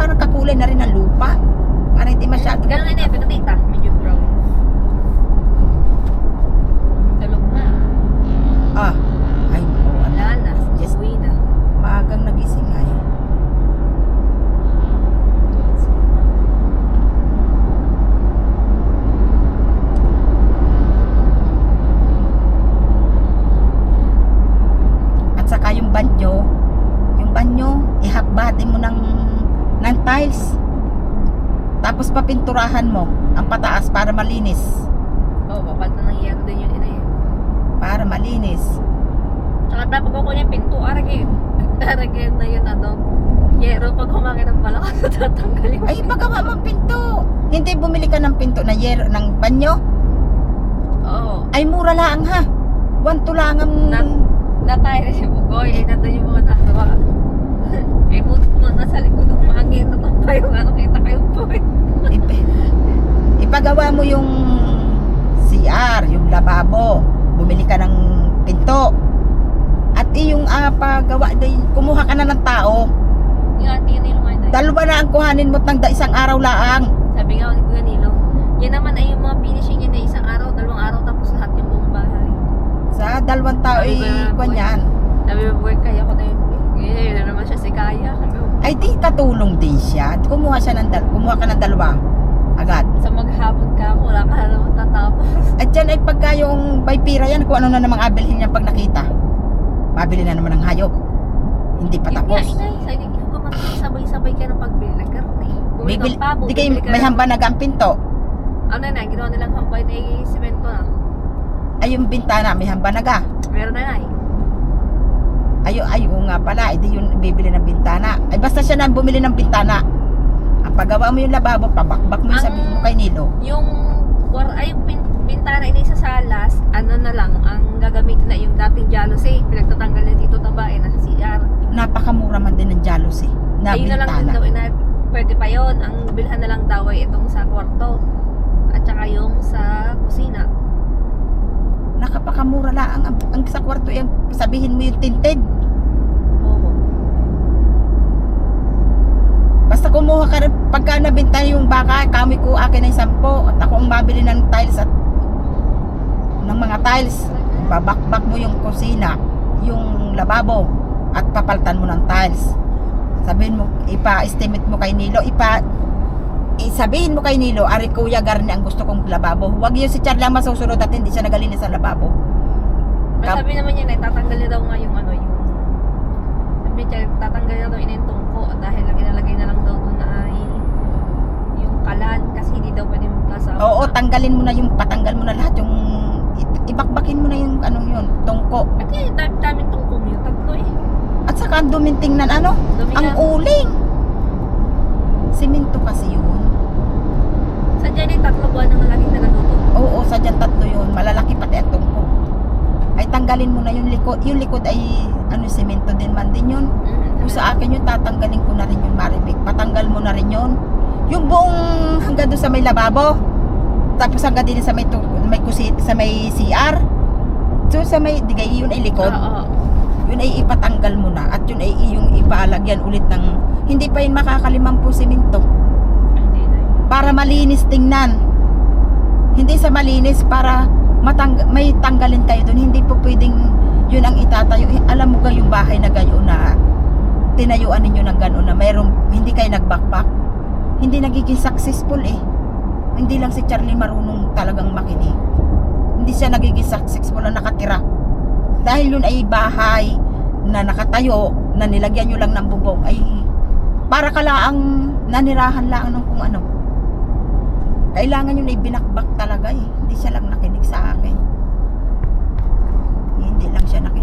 parang kakulay na rin ng lupa. Parang hindi masyado. Ganun na pero tita, medyo brown. Talog na. Ah, ay, oo, Wala na, Yes. uwi na. maagang nagising ay. At saka yung banyo, ihakbatin mo ng tiles. Tapos papinturahan mo ang pataas para malinis. Oo, papalta ng yero din yun ina yun. Para malinis. Tsaka dapat ko yung pinto, aragin. Aragin na yun ano. Yero, pag humangin ng malakas, tatanggalin. Ay, magawa mong pinto. Hindi bumili ka ng pinto na yero ng banyo. Oo. Ay, mura lang ha. 1 to lang ang... Natay na si Bugoy, eh, nandun yung mga nagawa. Eh, buti mo nasa likod ng humangin, natampa yung ano, kita kayong boy. Ipagawa mo yung CR, yung lababo. Bumili ka ng pinto. At yung pagawa, kumuha ka na ng tao. Yung ate yun yung mga Dalawa na ang kuhanin mo tang isang araw laang. sabi nga ni Kuya Nilo, yan naman ay yung mga finishing niya na isang araw, 2 araw, tapos lahat yung buong bahay. Sa 2 tao Sabi ba, kwan yan. Sabi mo, boy, kaya ko na yun. Yun na naman siya si Kaya. Sabi ko, Ay di katulong din siya. Kumuha ka ng 2 agad. sa maghapon ka, wala ka na naman tatapos. At yan ay pagka yung by pira yan, kung ano na namang abilhin niya pag nakita. Mabili na naman ng hayop. Hindi pa tapos. Yun nga, inay, sabi ko, sabay-sabay ka ng pagbili ng karne. Bumili Bibili, kang pabo, di kayo bibili ka may ng- hamba ang pinto. Ano na, ginawa nilang hambay na semento na. Ay yung bintana, may hamba Meron na eh. Ay, oo nga pala, hindi yun bibili ng bintana. Ay basta siya na bumili ng bintana. Ang paggawa mo yung lababo, pabakbak mo yung sabihin mo kay Nilo. Yung bintana inay sa salas, ano na lang, ang gagamitin na yung dating jealousy. Pinagtatanggal na dito tabae na sa CR. Napakamura man din ng jealousy na Ayun na lang din bintana. daw, pwede pa yon. Ang bilhan na lang daw ay itong sa kwarto. At saka yung sa kusina. Nakapakamura lang ang sa kwarto yan. Sabihin mo yung tinted. Oo. Basta kumuha ka rin, pagka nabinta yung baka, kami ko akin ay 10 at ako ang mabili ng tiles at ng mga tiles. Babakbak mo yung kusina, yung lababo at papaltan mo ng tiles. Sabihin mo, ipa-estimate mo kay Nilo, sabihin mo kay Nilo, ari Kuya Garni ang gusto kong lababo. Huwag yun si Char lang masusunod at hindi siya nagalinis sa lababo. Sabi naman niya na tatanggal niya daw nga yung ano yung sabi niya tatanggal niya daw inentong ko dahil lang ilalagay na lang daw doon na ay yung kalan kasi hindi daw pwede magkasama. Oo, tanggalin mo na yung, patanggal mo na lahat yung, ibakbakin mo na yung anong yun, tungko. At yung daming tungkong yun, 3 eh. At saka ang duming tingnan Dumi ang nga. uling. Simento kasi yun. Sadya na yung 3 buwan na laging nagaluto. Oo, sadyang 3 yun. Malalaki pati ang tungko. Ay tanggalin mo na yung likod. Yung likod ay simento din man din yun. Kung sa akin yun, tatanggalin ko na rin yun, Maribik. Patanggal mo na rin yun. Yung buong hanggang doon sa may lababo. Tapos hanggang din sa may kusit, sa may CR. So sa may, digay yun ay likod. Oo. Yun ay ipatanggal mo na. At yun ay yung ipaalagyan ulit ng, hindi pa yun makaka5 simento. Hindi na yun. Para malinis tingnan. Hindi sa malinis para may tanggalin kayo doon. Hindi po pwedeng yun ang itatayo. Alam mo yung bahay na gayon na tinayuan ninyo ng ganon na mayroong hindi kayo nagbakbak. Hindi nagiging successful eh. Hindi lang si Charlie marunong talagang makinig. Hindi siya nagiging successful na nakatira. Dahil yun ay bahay na nakatayo, na nilagyan nyo lang ng bubong, ay para kalaang nanirahan lang ng kung ano. Kailangan yun ay binakbak talaga eh. Hindi siya lang nakinig sa akin. Hindi lang siya nakinig.